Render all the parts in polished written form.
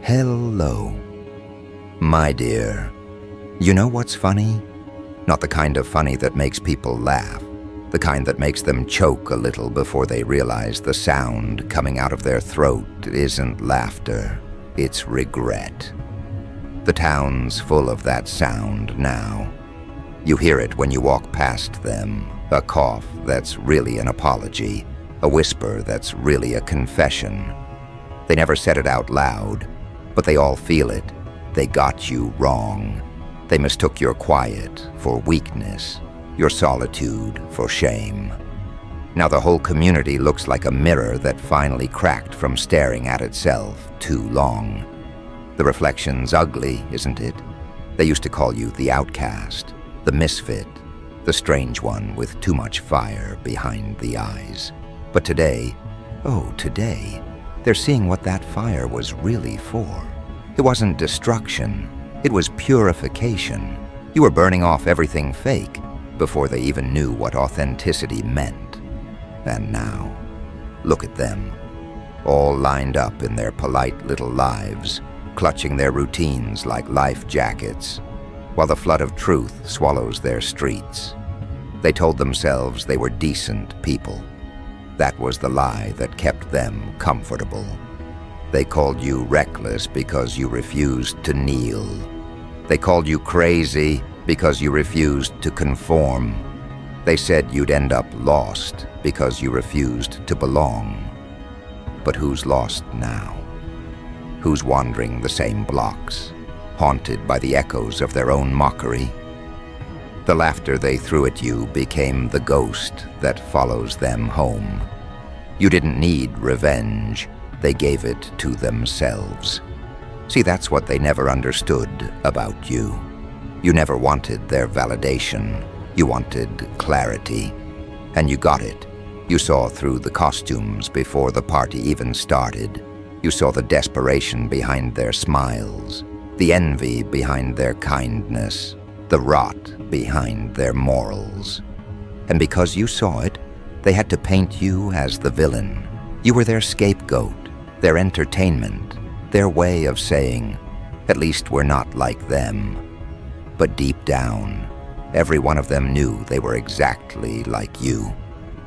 Hello. My dear, you know what's funny? Not the kind of funny that makes people laugh, the kind that makes them choke a little before they realize the sound coming out of their throat isn't laughter, it's regret. The town's full of that sound now. You hear it when you walk past them, a cough that's really an apology, a whisper that's really a confession. They never said it out loud, but they all feel it. They got you wrong. They mistook your quiet for weakness, your solitude for shame. Now the whole community looks like a mirror that finally cracked from staring at itself too long. The reflection's ugly, isn't it? They used to call you the outcast, the misfit, the strange one with too much fire behind the eyes. But today, oh, today, they're seeing what that fire was really for. It wasn't destruction, it was purification. You were burning off everything fake before they even knew what authenticity meant. And now, look at them, all lined up in their polite little lives, clutching their routines like life jackets, while the flood of truth swallows their streets. They told themselves they were decent people. That was the lie that kept them comfortable. They called you reckless because you refused to kneel. They called you crazy because you refused to conform. They said you'd end up lost because you refused to belong. But who's lost now? Who's wandering the same blocks, haunted by the echoes of their own mockery? The laughter they threw at you became the ghost that follows them home. You didn't need revenge, they gave it to themselves. See, that's what they never understood about you. You never wanted their validation, you wanted clarity. And you got it. You saw through the costumes before the party even started. You saw the desperation behind their smiles, the envy behind their kindness, the rot behind their morals. And because you saw it, they had to paint you as the villain. You were their scapegoat, their entertainment, their way of saying, at least we're not like them. But deep down, every one of them knew they were exactly like you,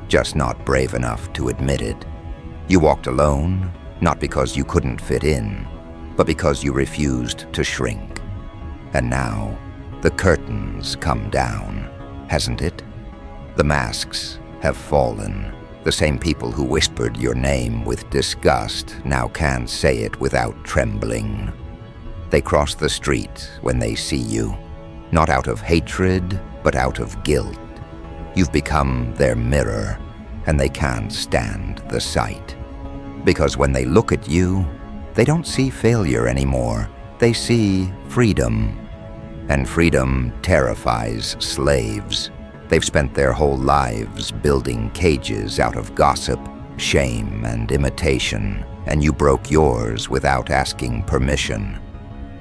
just not brave enough to admit it. You walked alone, not because you couldn't fit in, but because you refused to shrink. And now, the curtain's come down, hasn't it? The masks have fallen. The same people who whispered your name with disgust now can't say it without trembling. They cross the street when they see you, not out of hatred, but out of guilt. You've become their mirror, and they can't stand the sight. Because when they look at you, they don't see failure anymore. They see freedom. And freedom terrifies slaves. They've spent their whole lives building cages out of gossip, shame, and imitation, and you broke yours without asking permission.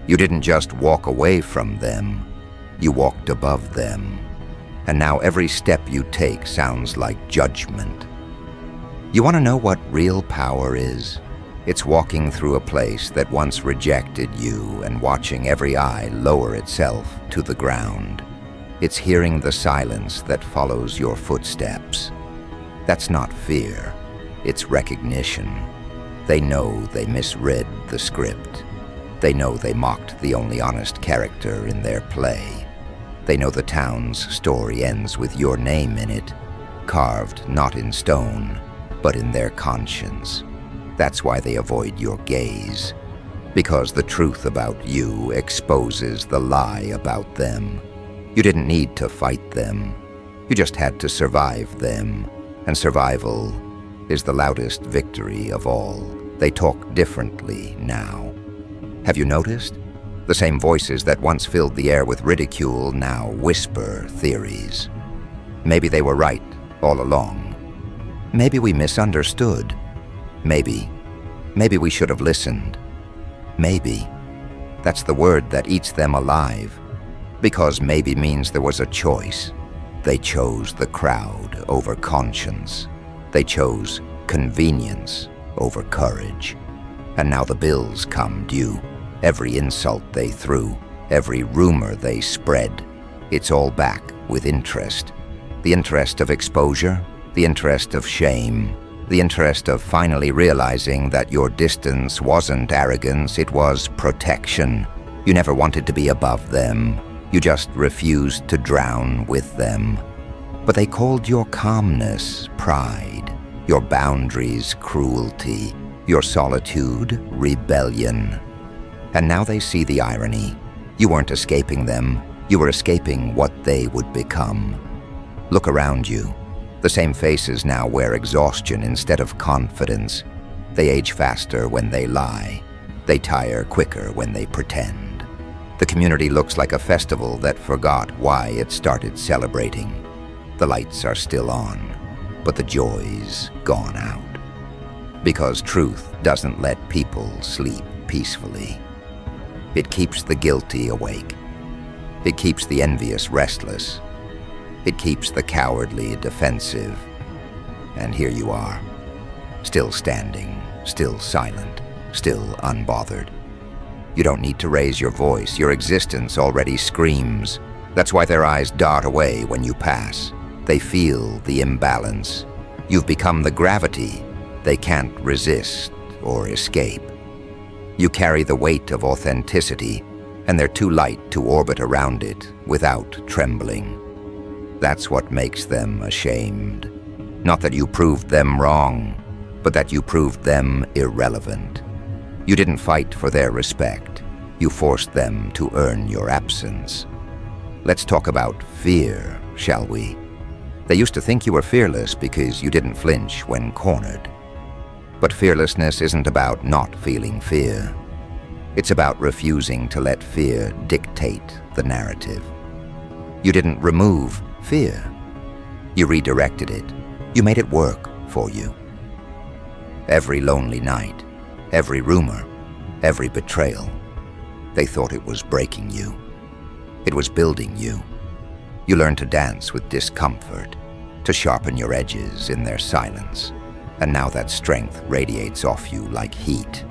You didn't just walk away from them, you walked above them. And now every step you take sounds like judgment. You want to know what real power is? It's walking through a place that once rejected you and watching every eye lower itself to the ground. It's hearing the silence that follows your footsteps. That's not fear, it's recognition. They know they misread the script. They know they mocked the only honest character in their play. They know the town's story ends with your name in it, carved not in stone, but in their conscience. That's why they avoid your gaze, because the truth about you exposes the lie about them. You didn't need to fight them. You just had to survive them, and survival is the loudest victory of all. They talk differently now. Have you noticed? The same voices that once filled the air with ridicule now whisper theories. Maybe they were right all along. Maybe we misunderstood. Maybe we should have listened. Maybe. That's the word that eats them alive. Because maybe means there was a choice. They chose the crowd over conscience. They chose convenience over courage. And now the bills come due. every insult they threw, every rumor they spread. It's all back with interest. The interest of exposure, the interest of shame, the interest of finally realizing that your distance wasn't arrogance, it was protection. You never wanted to be above them. You just refused to drown with them. But they called your calmness pride, your boundaries cruelty, your solitude rebellion. And now they see the irony. You weren't escaping them, you were escaping what they would become. Look around you. The same faces now wear exhaustion instead of confidence. They age faster when they lie. They tire quicker when they pretend. The community looks like a festival that forgot why it started celebrating. The lights are still on, but the joy's gone out. Because truth doesn't let people sleep peacefully. It keeps the guilty awake. It keeps the envious restless. It keeps the cowardly defensive. And here you are, still standing, still silent, still unbothered. You don't need to raise your voice. Your existence already screams. That's why their eyes dart away when you pass. They feel the imbalance. You've become the gravity they can't resist or escape. You carry the weight of authenticity, and they're too light to orbit around it without trembling. That's what makes them ashamed. Not that you proved them wrong, but that you proved them irrelevant. You didn't fight for their respect. You forced them to earn your absence. Let's talk about fear, shall we? They used to think you were fearless because you didn't flinch when cornered. But fearlessness isn't about not feeling fear. It's about refusing to let fear dictate the narrative. You didn't remove fear. You redirected it. You made it work for you. Every lonely night, every rumor, every betrayal, they thought it was breaking you. It was building you. You learned to dance with discomfort, to sharpen your edges in their silence. And now that strength radiates off you like heat,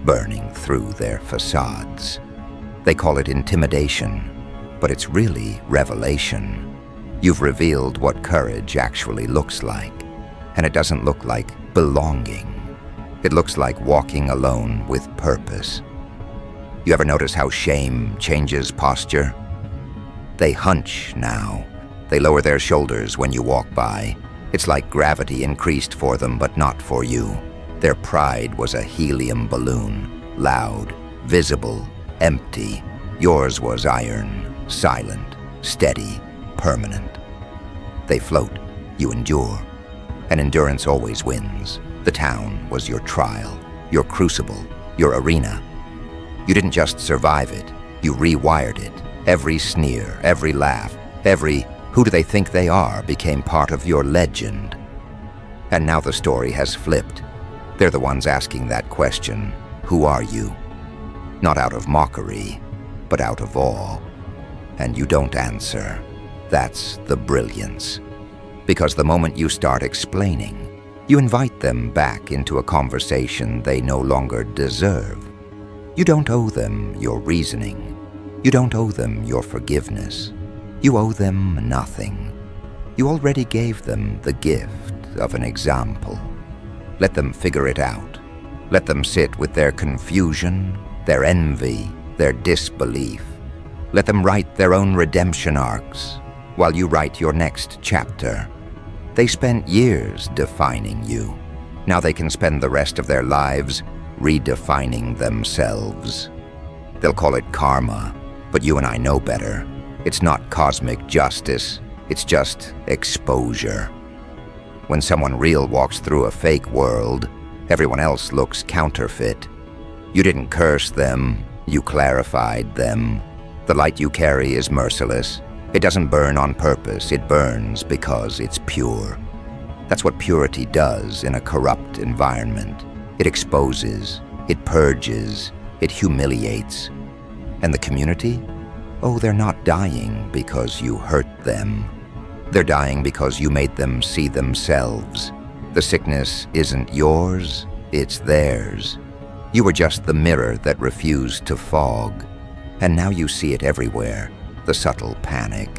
burning through their facades. They call it intimidation, but it's really revelation. You've revealed what courage actually looks like, and it doesn't look like belonging. It looks like walking alone with purpose. You ever notice how shame changes posture? They hunch now. They lower their shoulders when you walk by. It's like gravity increased for them, but not for you. Their pride was a helium balloon, loud, visible, empty. Yours was iron, silent, steady, permanent. They float, you endure. And endurance always wins. The town was your trial, your crucible, your arena. You didn't just survive it, you rewired it. Every sneer, every laugh, every "who do they think they are" became part of your legend. And now the story has flipped. They're the ones asking that question, who are you? Not out of mockery, but out of awe. And you don't answer. That's the brilliance. Because the moment you start explaining, you invite them back into a conversation they no longer deserve. You don't owe them your reasoning. You don't owe them your forgiveness. You owe them nothing. You already gave them the gift of an example. Let them figure it out. Let them sit with their confusion, their envy, their disbelief. Let them write their own redemption arcs while you write your next chapter. They spent years defining you. Now they can spend the rest of their lives redefining themselves. They'll call it karma, but you and I know better. It's not cosmic justice, it's just exposure. When someone real walks through a fake world, everyone else looks counterfeit. You didn't curse them, you clarified them. The light you carry is merciless. It doesn't burn on purpose, it burns because it's pure. That's what purity does in a corrupt environment. It exposes, it purges, it humiliates. And the community? Oh, they're not dying because you hurt them. They're dying because you made them see themselves. The sickness isn't yours, it's theirs. You were just the mirror that refused to fog. And now you see it everywhere. The subtle panic,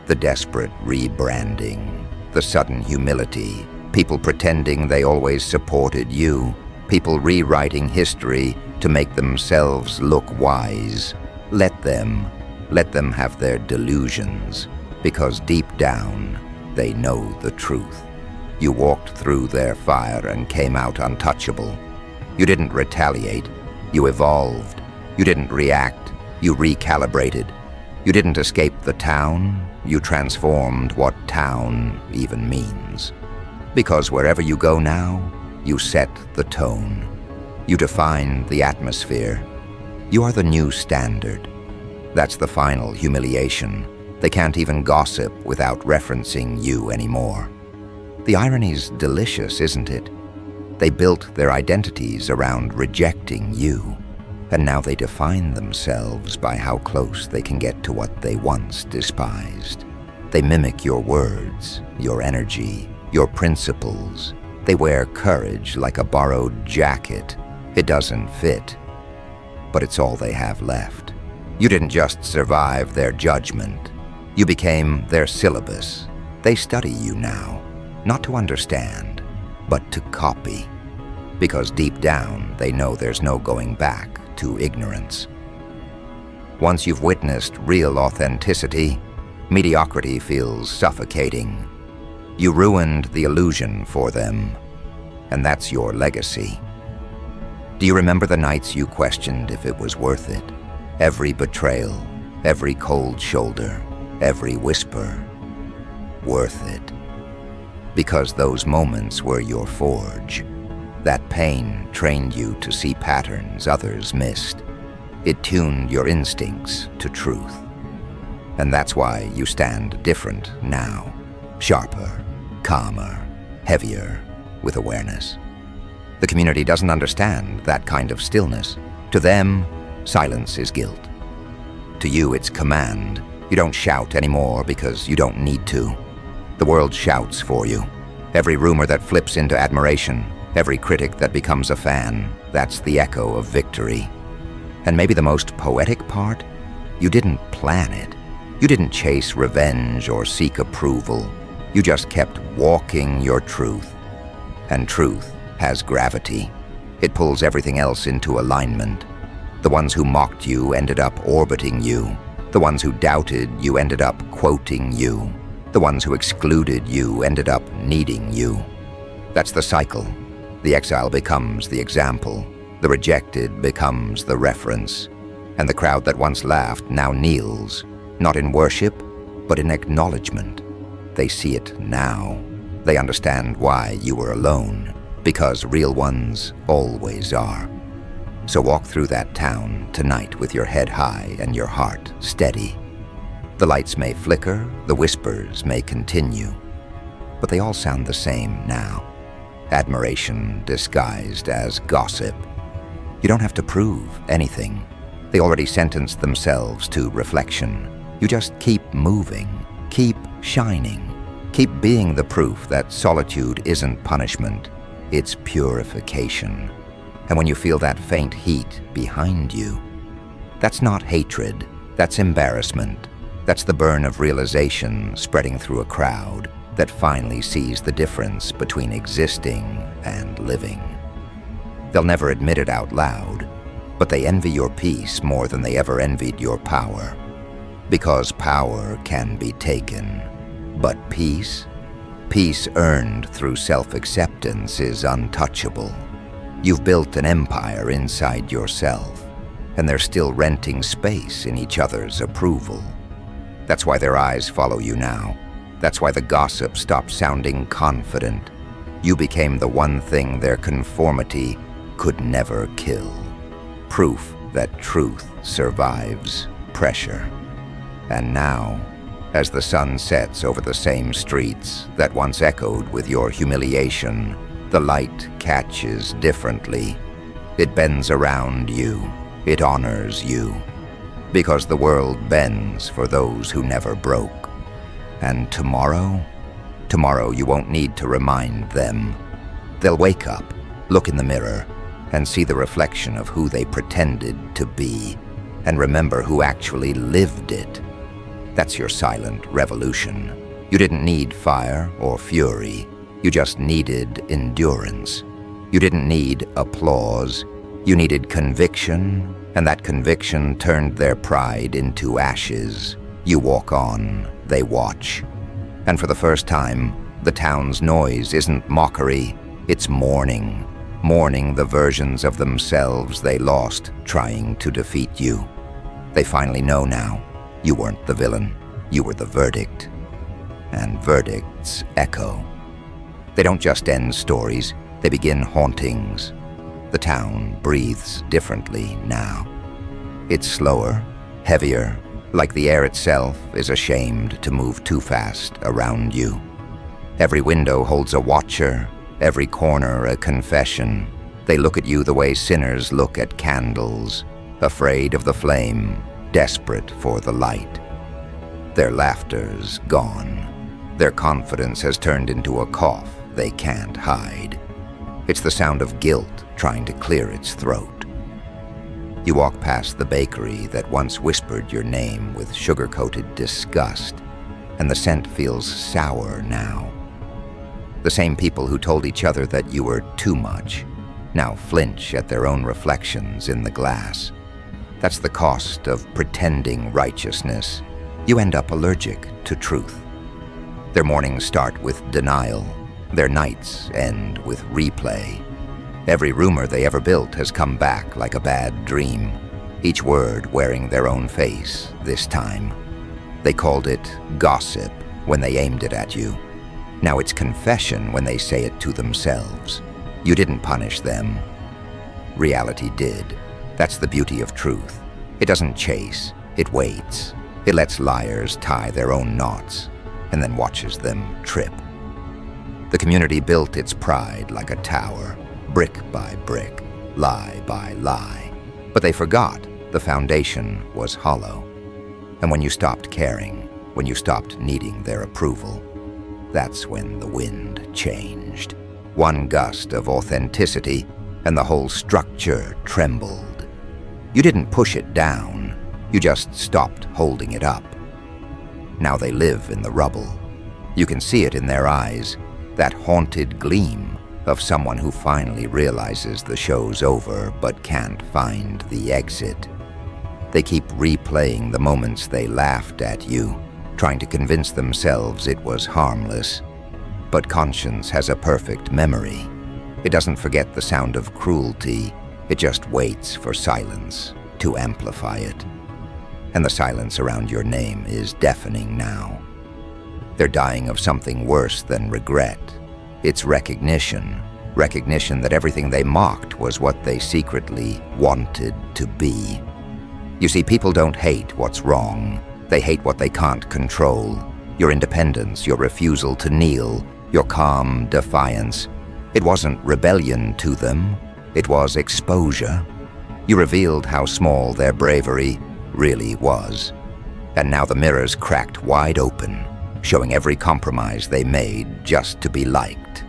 the desperate rebranding, the sudden humility, people pretending they always supported you, people rewriting history to make themselves look wise. Let them have their delusions, because deep down, they know the truth. You walked through their fire and came out untouchable. You didn't retaliate, you evolved. You didn't react, you recalibrated. You didn't escape the town, you transformed what town even means. Because wherever you go now, you set the tone. You define the atmosphere. You are the new standard. That's the final humiliation. They can't even gossip without referencing you anymore. The irony's delicious, isn't it? They built their identities around rejecting you, and now they define themselves by how close they can get to what they once despised. They mimic your words, your energy, your principles. They wear courage like a borrowed jacket. It doesn't fit, but it's all they have left. You didn't just survive their judgment. You became their syllabus. They study you now, not to understand, but to copy. Because deep down, they know there's no going back to ignorance. Once you've witnessed real authenticity, mediocrity feels suffocating. You ruined the illusion for them, and that's your legacy. Do you remember the nights you questioned if it was worth it? Every betrayal, every cold shoulder, every whisper. Worth it. Because those moments were your forge. That pain trained you to see patterns others missed. It tuned your instincts to truth. And that's why you stand different now. Sharper, calmer, heavier, with awareness. The community doesn't understand that kind of stillness. To them, silence is guilt. To you, it's command. You don't shout anymore because you don't need to. The world shouts for you. Every rumor that flips into admiration, every critic that becomes a fan, that's the echo of victory. And maybe the most poetic part? You didn't plan it. You didn't chase revenge or seek approval. You just kept walking your truth. And truth has gravity. It pulls everything else into alignment. The ones who mocked you ended up orbiting you. The ones who doubted you ended up quoting you. The ones who excluded you ended up needing you. That's the cycle. The exile becomes the example. The rejected becomes the reference. And the crowd that once laughed now kneels, not in worship, but in acknowledgement. They see it now. They understand why you were alone, because real ones always are. So walk through that town tonight with your head high and your heart steady. The lights may flicker, the whispers may continue, but they all sound the same now. Admiration disguised as gossip. You don't have to prove anything. They already sentenced themselves to reflection. You just keep moving, keep shining, keep being the proof that solitude isn't punishment, it's purification. And when you feel that faint heat behind you, that's not hatred, that's embarrassment. That's the burn of realization spreading through a crowd that finally sees the difference between existing and living. They'll never admit it out loud, but they envy your peace more than they ever envied your power. Because power can be taken, but peace earned through self-acceptance is untouchable. You've built an empire inside yourself, and they're still renting space in each other's approval. That's why their eyes follow you now. That's why the gossip stopped sounding confident. You became the one thing their conformity could never kill. Proof that truth survives pressure. And now, as the sun sets over the same streets that once echoed with your humiliation, the light catches differently. It bends around you. It honors you. Because the world bends for those who never broke. And tomorrow you won't need to remind them. They'll wake up, look in the mirror, and see the reflection of who they pretended to be, and remember who actually lived it. That's your silent revolution. You didn't need fire or fury. You just needed endurance. You didn't need applause. You needed conviction, and that conviction turned their pride into ashes. You walk on, they watch. And for the first time, the town's noise isn't mockery, it's mourning. Mourning the versions of themselves they lost trying to defeat you. They finally know now, you weren't the villain, you were the verdict. And verdicts echo. They don't just end stories, they begin hauntings. The town breathes differently now. It's slower, heavier, like the air itself is ashamed to move too fast around you. Every window holds a watcher, every corner a confession. They look at you the way sinners look at candles, afraid of the flame, desperate for the light. Their laughter's gone. Their confidence has turned into a cough they can't hide. It's the sound of guilt trying to clear its throat. You walk past the bakery that once whispered your name with sugar-coated disgust, and the scent feels sour now. The same people who told each other that you were too much now flinch at their own reflections in the glass. That's the cost of pretending righteousness. You end up allergic to truth. Their mornings start with denial. Their nights end with replay. Every rumor they ever built has come back like a bad dream, each word wearing their own face this time. They called it gossip when they aimed it at you. Now it's confession when they say it to themselves. You didn't punish them. Reality did. That's the beauty of truth. It doesn't chase, it waits. It lets liars tie their own knots and then watches them trip. The community built its pride like a tower, brick by brick, lie by lie. But they forgot the foundation was hollow. And when you stopped caring, when you stopped needing their approval, that's when the wind changed. One gust of authenticity, and the whole structure trembled. You didn't push it down, you just stopped holding it up. Now they live in the rubble. You can see it in their eyes, that haunted gleam of someone who finally realizes the show's over but can't find the exit. They keep replaying the moments they laughed at you, trying to convince themselves it was harmless. But conscience has a perfect memory. It doesn't forget the sound of cruelty, it just waits for silence to amplify it. And the silence around your name is deafening now. They're dying of something worse than regret. It's recognition. Recognition that everything they mocked was what they secretly wanted to be. You see, people don't hate what's wrong. They hate what they can't control. Your independence, your refusal to kneel, your calm defiance. It wasn't rebellion to them. It was exposure. You revealed how small their bravery really was. And now the mirror's cracked wide open, showing every compromise they made just to be liked.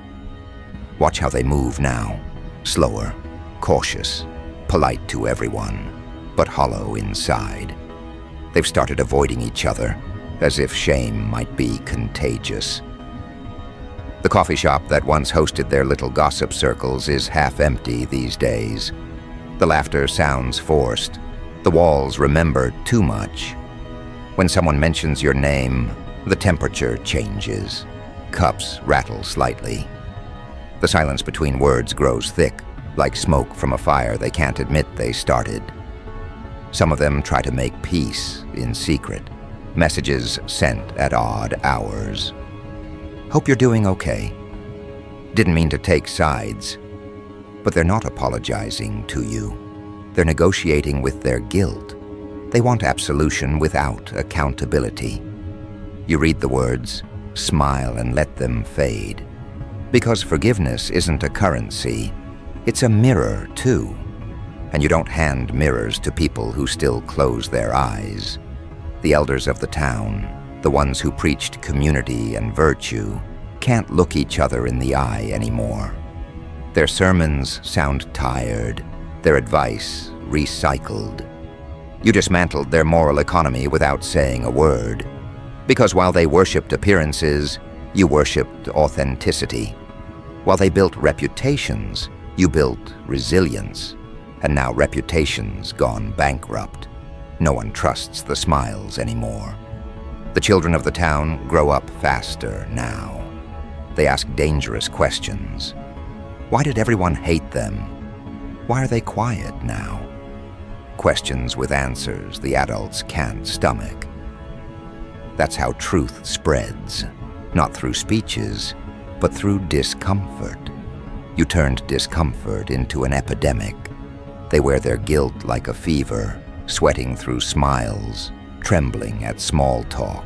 Watch how they move now, slower, cautious, polite to everyone, but hollow inside. They've started avoiding each other, as if shame might be contagious. The coffee shop that once hosted their little gossip circles is half empty these days. The laughter sounds forced. The walls remember too much. When someone mentions your name, the temperature changes. Cups rattle slightly. The silence between words grows thick, like smoke from a fire they can't admit they started. Some of them try to make peace in secret, messages sent at odd hours. Hope you're doing okay. Didn't mean to take sides, but they're not apologizing to you. They're negotiating with their guilt. They want absolution without accountability. You read the words, smile and let them fade. Because forgiveness isn't a currency, it's a mirror too. And you don't hand mirrors to people who still close their eyes. The elders of the town, the ones who preached community and virtue, can't look each other in the eye anymore. Their sermons sound tired, their advice recycled. You dismantled their moral economy without saying a word, because while they worshipped appearances, you worshipped authenticity. While they built reputations, you built resilience. And now reputation's gone bankrupt. No one trusts the smiles anymore. The children of the town grow up faster now. They ask dangerous questions. Why did everyone hate them? Why are they quiet now? Questions with answers the adults can't stomach. That's how truth spreads, not through speeches, but through discomfort. You turned discomfort into an epidemic. They wear their guilt like a fever, sweating through smiles, trembling at small talk.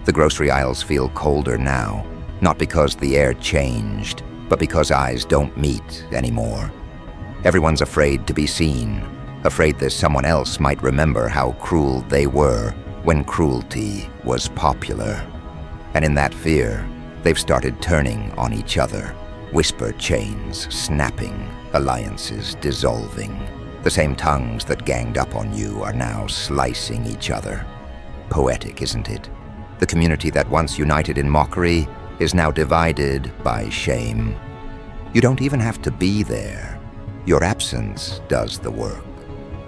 The grocery aisles feel colder now, not because the air changed, but because eyes don't meet anymore. Everyone's afraid to be seen, afraid that someone else might remember how cruel they were when cruelty was popular. And in that fear, they've started turning on each other, whisper chains snapping, alliances dissolving. The same tongues that ganged up on you are now slicing each other. Poetic, isn't it? The community that once united in mockery is now divided by shame. You don't even have to be there. Your absence does the work.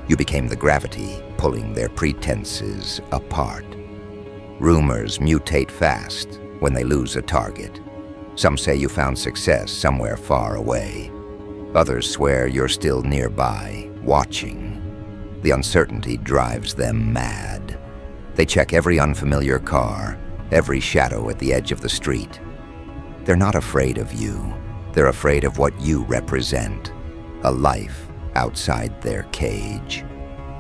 You became the gravity pulling their pretenses apart. Rumors mutate fast when they lose a target. Some say you found success somewhere far away. Others swear you're still nearby, watching. The uncertainty drives them mad. They check every unfamiliar car, every shadow at the edge of the street. They're not afraid of you. They're afraid of what you represent, a life outside their cage.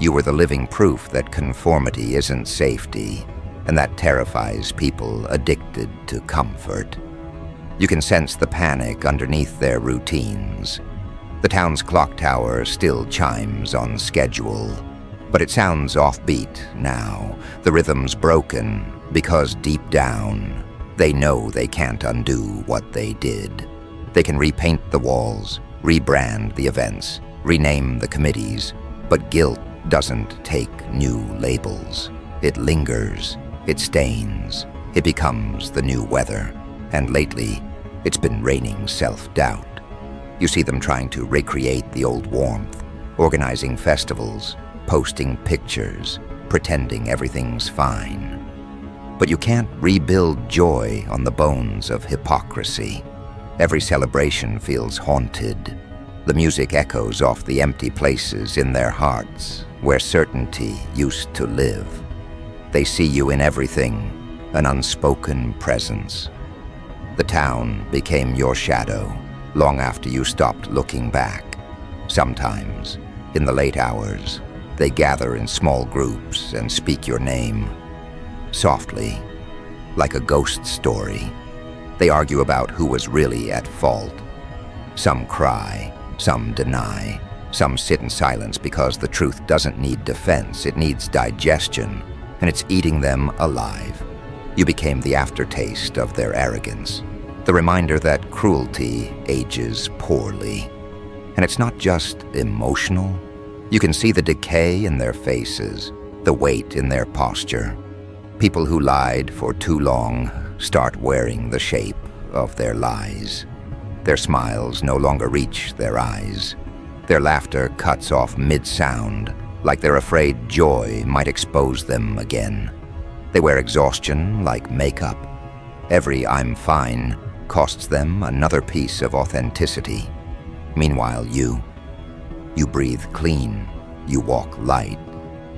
You were the living proof that conformity isn't safety, and that terrifies people addicted to comfort. You can sense the panic underneath their routines. The town's clock tower still chimes on schedule, but it sounds offbeat now. The rhythm's broken because deep down, they know they can't undo what they did. They can repaint the walls, rebrand the events, rename the committees, but guilt doesn't take new labels. It lingers, it stains, it becomes the new weather, and lately, it's been raining self-doubt. You see them trying to recreate the old warmth, organizing festivals, posting pictures, pretending everything's fine. But you can't rebuild joy on the bones of hypocrisy. Every celebration feels haunted. The music echoes off the empty places in their hearts where certainty used to live. They see you in everything, an unspoken presence. The town became your shadow long after you stopped looking back. Sometimes, in the late hours, they gather in small groups and speak your name. Softly, like a ghost story. They argue about who was really at fault. Some cry, some deny, some sit in silence because the truth doesn't need defense, it needs digestion, and it's eating them alive. You became the aftertaste of their arrogance, the reminder that cruelty ages poorly. And it's not just emotional. You can see the decay in their faces, the weight in their posture. People who lied for too long start wearing the shape of their lies. Their smiles no longer reach their eyes. Their laughter cuts off mid-sound, like they're afraid joy might expose them again. They wear exhaustion like makeup. Every "I'm fine" costs them another piece of authenticity. Meanwhile, you breathe clean, you walk light.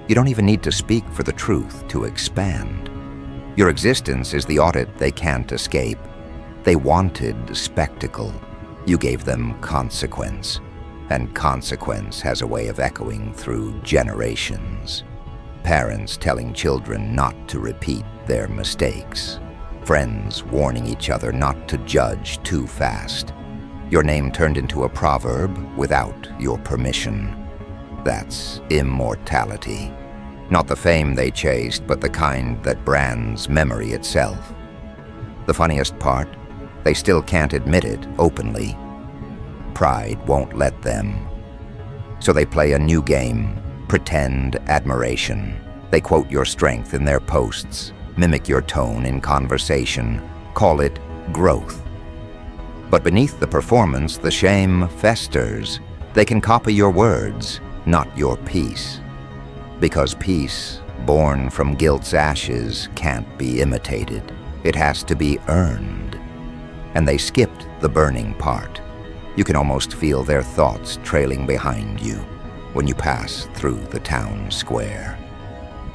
You don't even need to speak for the truth to expand. Your existence is the audit they can't escape. They wanted spectacle. You gave them consequence. And consequence has a way of echoing through generations. Parents telling children not to repeat their mistakes. Friends warning each other not to judge too fast. Your name turned into a proverb without your permission. That's immortality. Not the fame they chased, but the kind that brands memory itself. The funniest part, they still can't admit it openly. pride won't let them. So they play a new game, pretend admiration. They quote your strength in their posts, mimic your tone in conversation, call it growth. But beneath the performance, the shame festers. They can copy your words, not your peace. Because peace, born from guilt's ashes, can't be imitated. It has to be earned. And they skipped the burning part. You can almost feel their thoughts trailing behind you when you pass through the town square.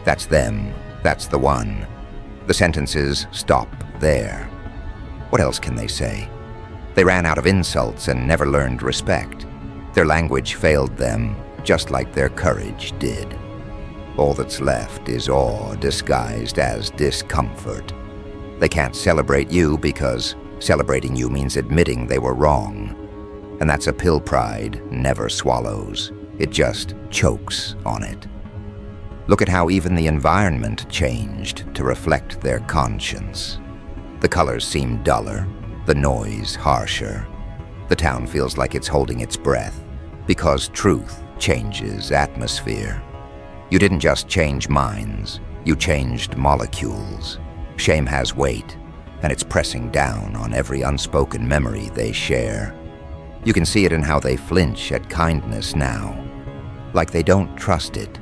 That's them, that's the one. The sentences stop there. What else can they say? They ran out of insults and never learned respect. Their language failed them, just like their courage did. All that's left is awe disguised as discomfort. They can't celebrate you because celebrating you means admitting they were wrong. And that's a pill pride never swallows. It just chokes on it. Look at how even the environment changed to reflect their conscience. The colors seem duller, the noise harsher. The town feels like it's holding its breath, because truth changes atmosphere. You didn't just change minds, you changed molecules. Shame has weight, and it's pressing down on every unspoken memory they share. You can see it in how they flinch at kindness now, like they don't trust it.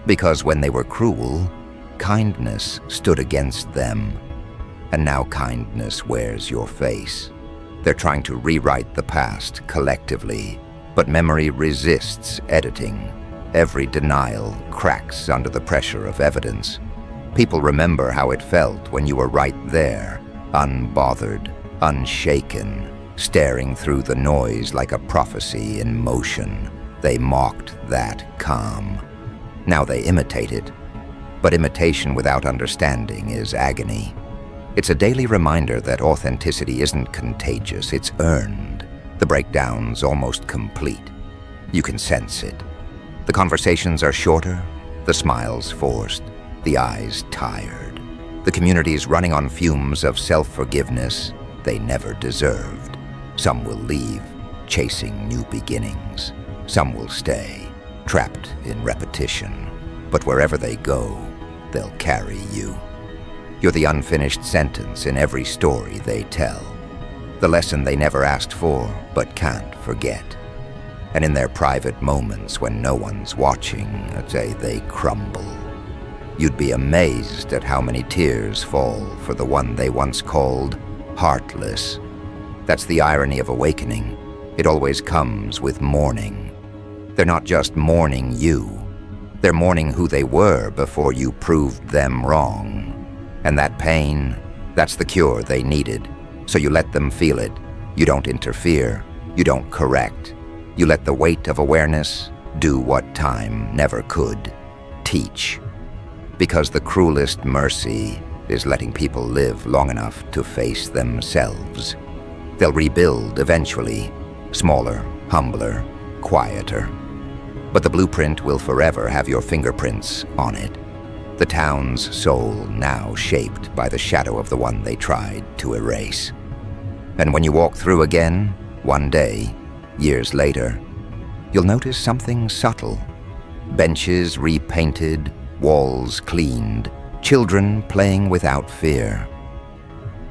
Because when they were cruel, kindness stood against them. And now kindness wears your face. They're trying to rewrite the past collectively, but memory resists editing. Every denial cracks under the pressure of evidence. People remember how it felt when you were right there, unbothered, unshaken, staring through the noise like a prophecy in motion. They mocked that calm. Now they imitate it. But imitation without understanding is agony. It's a daily reminder that authenticity isn't contagious, it's earned. The breakdown's almost complete. You can sense it. The conversations are shorter, the smiles forced, the eyes tired. The community's running on fumes of self-forgiveness they never deserved. Some will leave, chasing new beginnings. Some will stay, trapped in repetition. But wherever they go, they'll carry you. You're the unfinished sentence in every story they tell. The lesson they never asked for, but can't forget. And in their private moments when no one's watching, I'd say they crumble. You'd be amazed at how many tears fall for the one they once called heartless. That's the irony of awakening. It always comes with mourning. They're not just mourning you. They're mourning who they were before you proved them wrong. And that pain, that's the cure they needed. So you let them feel it. You don't interfere. You don't correct. You let the weight of awareness do what time never could. Teach. Because the cruelest mercy is letting people live long enough to face themselves. They'll rebuild eventually, smaller, humbler, quieter. But the blueprint will forever have your fingerprints on it. The town's soul now shaped by the shadow of the one they tried to erase. And when you walk through again, one day, years later, you'll notice something subtle. Benches repainted, walls cleaned, children playing without fear.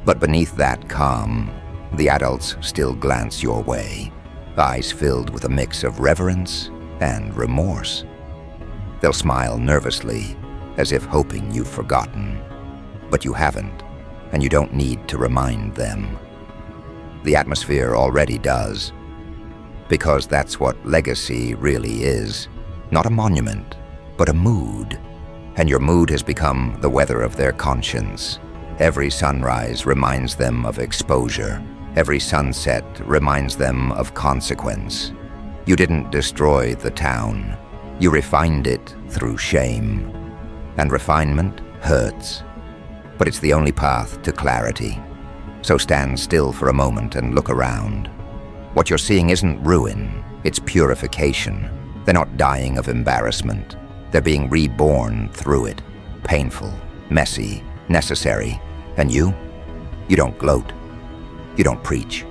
But beneath that calm, the adults still glance your way, eyes filled with a mix of reverence and remorse. They'll smile nervously, as if hoping you've forgotten. But you haven't, and you don't need to remind them. The atmosphere already does, because that's what legacy really is. Not a monument, but a mood. And your mood has become the weather of their conscience. Every sunrise reminds them of exposure. Every sunset reminds them of consequence. You didn't destroy the town. You refined it through shame. And refinement hurts. But it's the only path to clarity. So stand still for a moment and look around. What you're seeing isn't ruin, it's purification. They're not dying of embarrassment. They're being reborn through it. Painful, messy, necessary. And you don't gloat. You don't preach.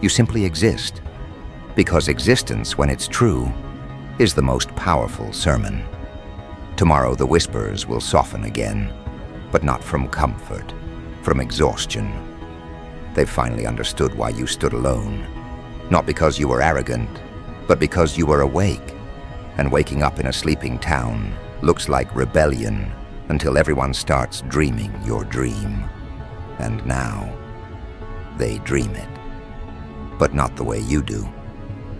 You simply exist. Because existence, when it's true, is the most powerful sermon. Tomorrow the whispers will soften again, but not from comfort, from exhaustion. They've finally understood why you stood alone, not because you were arrogant, but because you were awake, and waking up in a sleeping town looks like rebellion until everyone starts dreaming your dream. And now, they dream it, but not the way you do.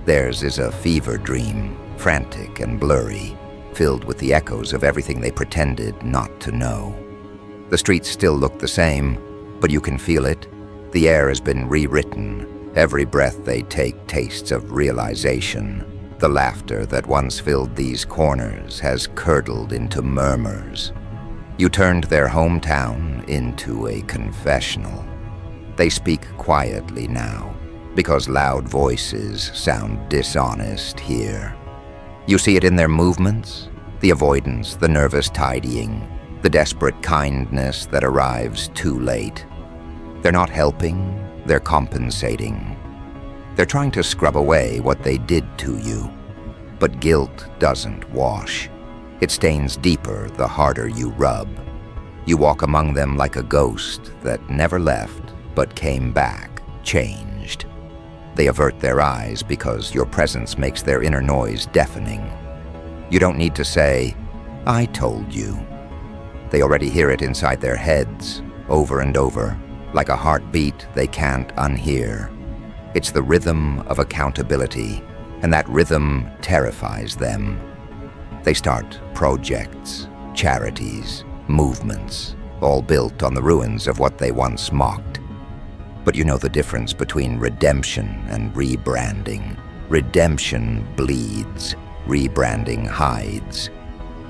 Theirs is a fever dream, frantic and blurry, filled with the echoes of everything they pretended not to know. The streets still look the same, but you can feel it. The air has been rewritten. Every breath they take tastes of realization. The laughter that once filled these corners has curdled into murmurs. You turned their hometown into a confessional. They speak quietly now, because loud voices sound dishonest here. You see it in their movements, the avoidance, the nervous tidying, the desperate kindness that arrives too late. They're not helping, they're compensating. They're trying to scrub away what they did to you. But guilt doesn't wash. It stains deeper the harder you rub. You walk among them like a ghost that never left, but came back, changed. They avert their eyes because your presence makes their inner noise deafening. You don't need to say, "I told you." They already hear it inside their heads, over and over, like a heartbeat they can't unhear. It's the rhythm of accountability, and that rhythm terrifies them. They start projects, charities, movements, all built on the ruins of what they once mocked. But you know the difference between redemption and rebranding. Redemption bleeds, rebranding hides.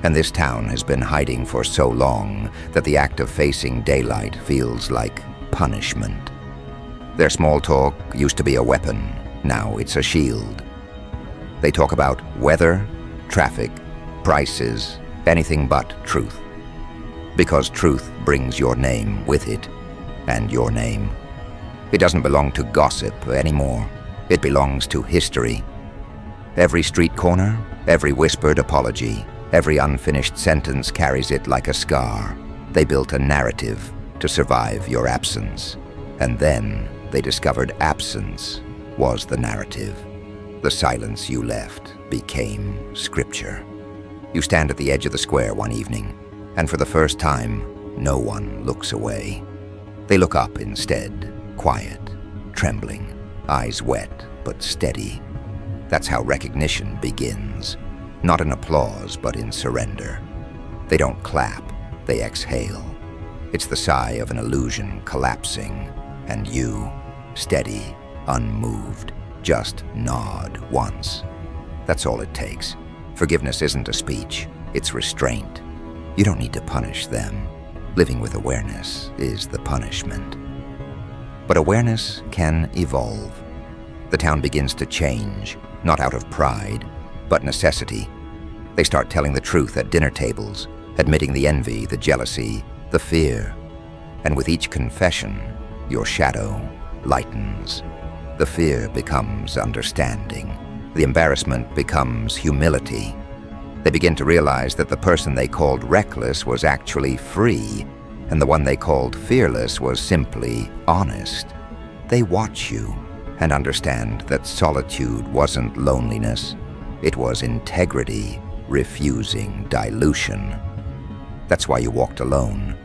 And this town has been hiding for so long that the act of facing daylight feels like punishment. Their small talk used to be a weapon, now it's a shield. They talk about weather, traffic, prices, anything but truth. Because truth brings your name with it, and your name. It doesn't belong to gossip anymore. It belongs to history. Every street corner, every whispered apology, every unfinished sentence carries it like a scar. They built a narrative to survive your absence. And then they discovered absence was the narrative. The silence you left became scripture. You stand at the edge of the square one evening, and for the first time, no one looks away. They look up instead, quiet, trembling, eyes wet but steady. That's how recognition begins. Not in applause, but in surrender. They don't clap, they exhale. It's the sigh of an illusion collapsing, and you, steady, unmoved, just nod once. That's all it takes. Forgiveness isn't a speech, it's restraint. You don't need to punish them. Living with awareness is the punishment. But awareness can evolve. The town begins to change, not out of pride, but necessity. They start telling the truth at dinner tables, admitting the envy, the jealousy, the fear. And with each confession, your shadow lightens. The fear becomes understanding. The embarrassment becomes humility. They begin to realize that the person they called reckless was actually free, and the one they called fearless was simply honest. They watch you and understand that solitude wasn't loneliness. It was integrity refusing dilution. That's why you walked alone.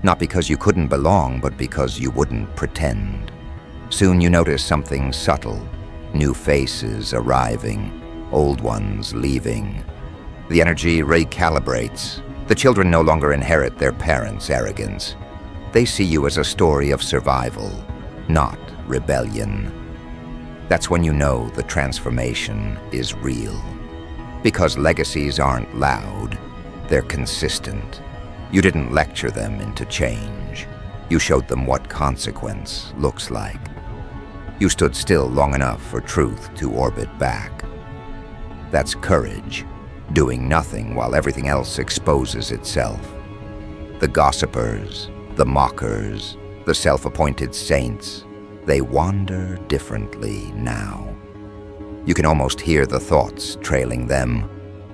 Not because you couldn't belong, but because you wouldn't pretend. Soon you notice something subtle. New faces arriving, old ones leaving. The energy recalibrates. The children no longer inherit their parents' arrogance. They see you as a story of survival, not rebellion. That's when you know the transformation is real. Because legacies aren't loud, they're consistent. You didn't lecture them into change. You showed them what consequence looks like. You stood still long enough for truth to orbit back. That's courage, doing nothing while everything else exposes itself. The gossipers, the mockers, the self-appointed saints, they wander differently now. You can almost hear the thoughts trailing them.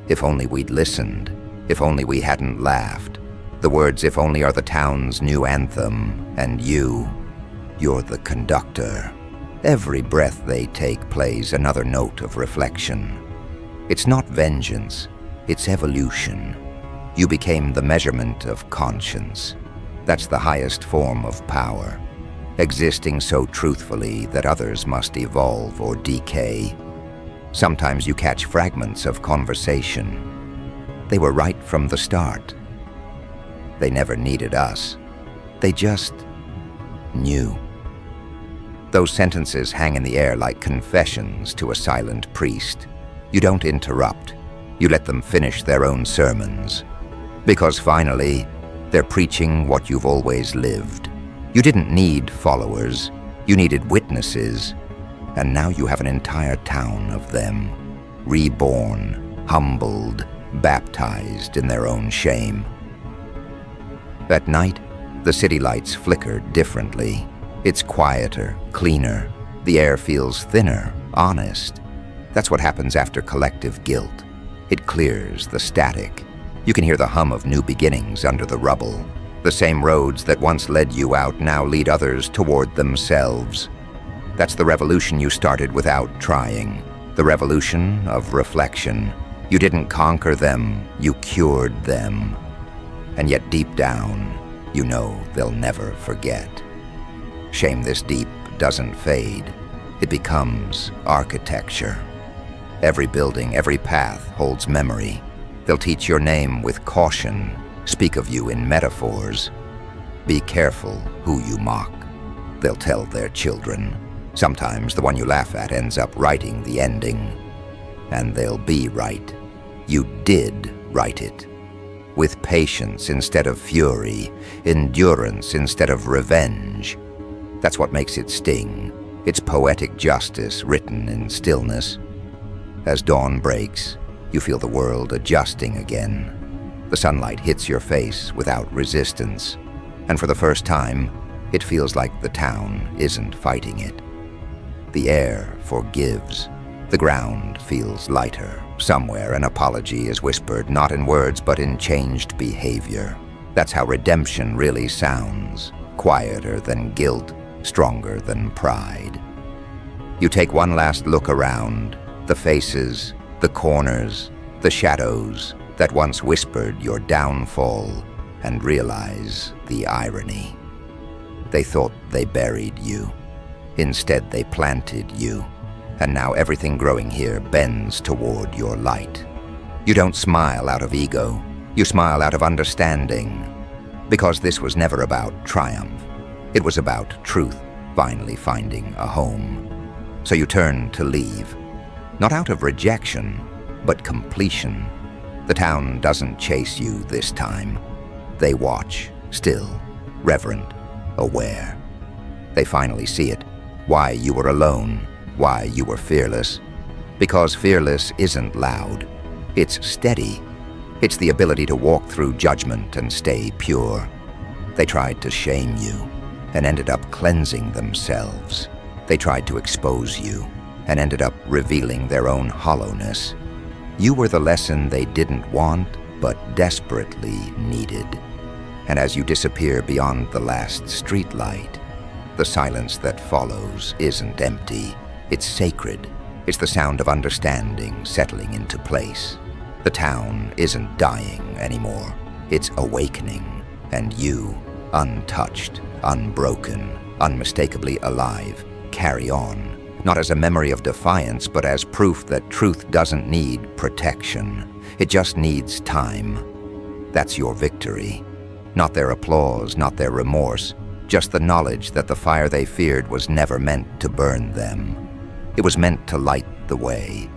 If only we'd listened. If only we hadn't laughed. The words "if only" are the town's new anthem, and you're the conductor. Every breath they take plays another note of reflection. It's not vengeance, it's evolution. You became the measurement of conscience. That's the highest form of power, existing so truthfully that others must evolve or decay. Sometimes you catch fragments of conversation. They were right from the start. They never needed us. They just knew. Those sentences hang in the air like confessions to a silent priest. You don't interrupt. You let them finish their own sermons. Because finally, they're preaching what you've always lived. You didn't need followers. You needed witnesses. And now you have an entire town of them, reborn, humbled, baptized in their own shame. At night, the city lights flicker differently. It's quieter, cleaner. The air feels thinner, honest. That's what happens after collective guilt. It clears the static. You can hear the hum of new beginnings under the rubble. The same roads that once led you out now lead others toward themselves. That's the revolution you started without trying. The revolution of reflection. You didn't conquer them, you cured them. And yet deep down, you know they'll never forget. Shame this deep doesn't fade. It becomes architecture. Every building, every path holds memory. They'll teach your name with caution, speak of you in metaphors. Be careful who you mock. They'll tell their children. Sometimes the one you laugh at ends up writing the ending. And they'll be right. You did write it. With patience instead of fury, endurance instead of revenge. That's what makes it sting. It's poetic justice written in stillness. As dawn breaks, you feel the world adjusting again. The sunlight hits your face without resistance. And for the first time, it feels like the town isn't fighting it. The air forgives. The ground feels lighter. Somewhere an apology is whispered, not in words, but in changed behavior. That's how redemption really sounds. Quieter than guilt, stronger than pride. You take one last look around. The faces, the corners, the shadows that once whispered your downfall, and realize the irony. They thought they buried you. Instead, they planted you. And now everything growing here bends toward your light. You don't smile out of ego. You smile out of understanding. Because this was never about triumph. It was about truth finally finding a home. So you turn to leave. Not out of rejection, but completion. The town doesn't chase you this time. They watch, still, reverent, aware. They finally see it. Why you were alone. Why you were fearless. Because fearless isn't loud. It's steady. It's the ability to walk through judgment and stay pure. They tried to shame you and ended up cleansing themselves. They tried to expose you and ended up revealing their own hollowness. You were the lesson they didn't want, but desperately needed. And as you disappear beyond the last streetlight, the silence that follows isn't empty. It's sacred. It's the sound of understanding settling into place. The town isn't dying anymore. It's awakening. And you, untouched, unbroken, unmistakably alive, carry on. Not as a memory of defiance, but as proof that truth doesn't need protection. It just needs time. That's your victory. Not their applause, not their remorse, just the knowledge that the fire they feared was never meant to burn them. It was meant to light the way,